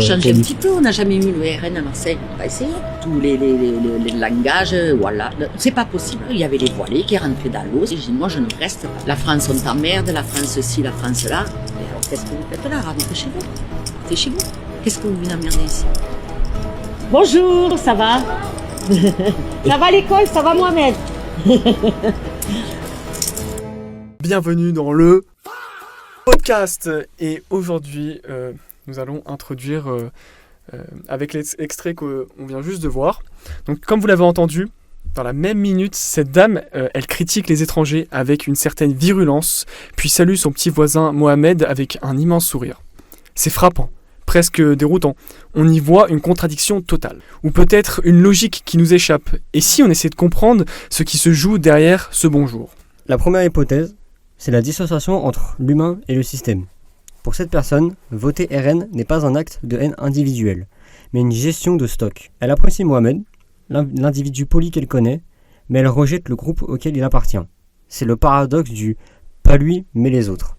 Changer un petit peu, on n'a jamais mis le RN à Marseille, on va essayer. Tous les langages, voilà. C'est pas possible. Il y avait les voilés qui rentraient dans l'eau. J'ai dit, moi, je ne reste pas. La France, on t'emmerde, la France ci, la France là. Et alors, qu'est-ce que vous faites là? Rentrez chez vous. Rentrez chez vous. Qu'est-ce que vous venez emmerder ici? Bonjour, ça va? Ça va l'école, ça va Mohamed? Bienvenue dans le podcast. Et aujourd'hui, nous allons introduire avec l'extrait qu'on vient juste de voir. Donc, comme vous l'avez entendu, dans la même minute, cette dame, elle critique les étrangers avec une certaine virulence, puis salue son petit voisin Mohamed avec un immense sourire. C'est frappant, presque déroutant. On y voit une contradiction totale, ou peut-être une logique qui nous échappe. Et si on essaie de comprendre ce qui se joue derrière ce bonjour? La première hypothèse, c'est la dissociation entre l'humain et le système. Pour cette personne, voter RN n'est pas un acte de haine individuelle, mais une gestion de stock. Elle apprécie Mohamed, l'individu poli qu'elle connaît, mais elle rejette le groupe auquel il appartient. C'est le paradoxe du « pas lui, mais les autres ».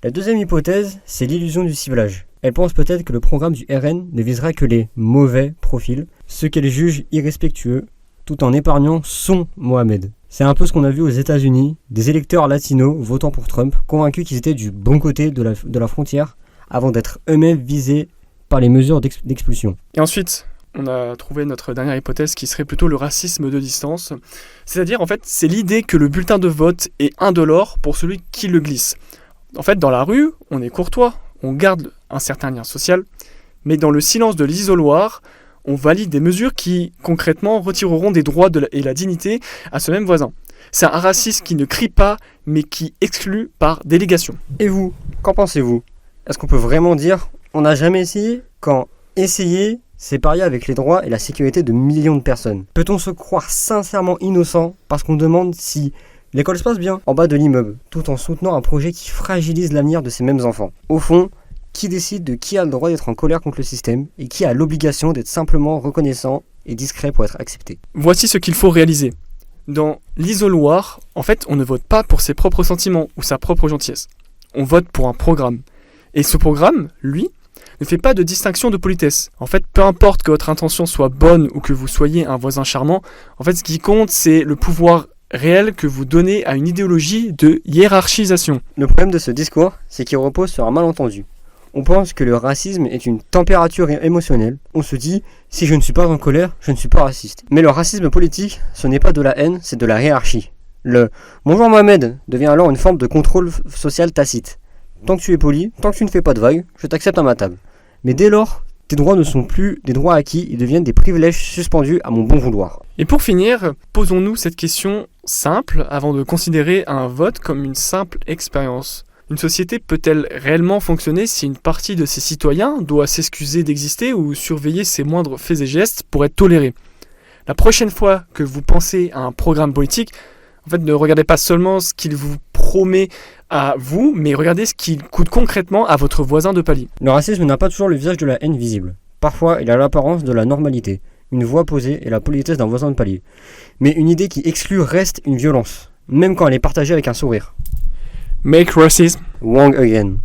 La deuxième hypothèse, c'est l'illusion du ciblage. Elle pense peut-être que le programme du RN ne visera que les mauvais profils, ceux qu'elle juge irrespectueux, tout en épargnant son Mohamed. C'est un peu ce qu'on a vu aux États-Unis, des électeurs latinos votant pour Trump, convaincus qu'ils étaient du bon côté de la frontière, avant d'être eux-mêmes visés par les mesures d'expulsion. Et ensuite, on a trouvé notre dernière hypothèse qui serait plutôt le racisme de distance. C'est-à-dire, en fait, c'est l'idée que le bulletin de vote est indolore pour celui qui le glisse. En fait, dans la rue, on est courtois, on garde un certain lien social, mais dans le silence de l'isoloir, on valide des mesures qui, concrètement, retireront des droits et la dignité à ce même voisin. C'est un racisme qui ne crie pas, mais qui exclut par délégation. Et vous, qu'en pensez-vous? Est-ce qu'on peut vraiment dire on n'a jamais essayé quand essayer, c'est parier avec les droits et la sécurité de millions de personnes? Peut-on se croire sincèrement innocent parce qu'on demande si l'école se passe bien en bas de l'immeuble, tout en soutenant un projet qui fragilise l'avenir de ces mêmes enfants? Au fond, qui décide de qui a le droit d'être en colère contre le système et qui a l'obligation d'être simplement reconnaissant et discret pour être accepté? Voici ce qu'il faut réaliser. Dans l'isoloir, en fait, on ne vote pas pour ses propres sentiments ou sa propre gentillesse. On vote pour un programme. Et ce programme, lui, ne fait pas de distinction de politesse. En fait, peu importe que votre intention soit bonne ou que vous soyez un voisin charmant, en fait, ce qui compte, c'est le pouvoir réel que vous donnez à une idéologie de hiérarchisation. Le problème de ce discours, c'est qu'il repose sur un malentendu. On pense que le racisme est une température émotionnelle. On se dit, si je ne suis pas en colère, je ne suis pas raciste. Mais le racisme politique, ce n'est pas de la haine, c'est de la hiérarchie. Le « Bonjour Mohamed » devient alors une forme de contrôle social tacite. Tant que tu es poli, tant que tu ne fais pas de vagues, je t'accepte à ma table. Mais dès lors, tes droits ne sont plus des droits acquis, ils deviennent des privilèges suspendus à mon bon vouloir. Et pour finir, posons-nous cette question simple avant de considérer un vote comme une simple expérience. Une société peut-elle réellement fonctionner si une partie de ses citoyens doit s'excuser d'exister ou surveiller ses moindres faits et gestes pour être tolérés? La prochaine fois que vous pensez à un programme politique, en fait, ne regardez pas seulement ce qu'il vous promet à vous, mais regardez ce qu'il coûte concrètement à votre voisin de palier. Le racisme n'a pas toujours le visage de la haine visible. Parfois, il a l'apparence de la normalité, une voix posée et la politesse d'un voisin de palier. Mais une idée qui exclut reste une violence, même quand elle est partagée avec un sourire. Make racism wrong again.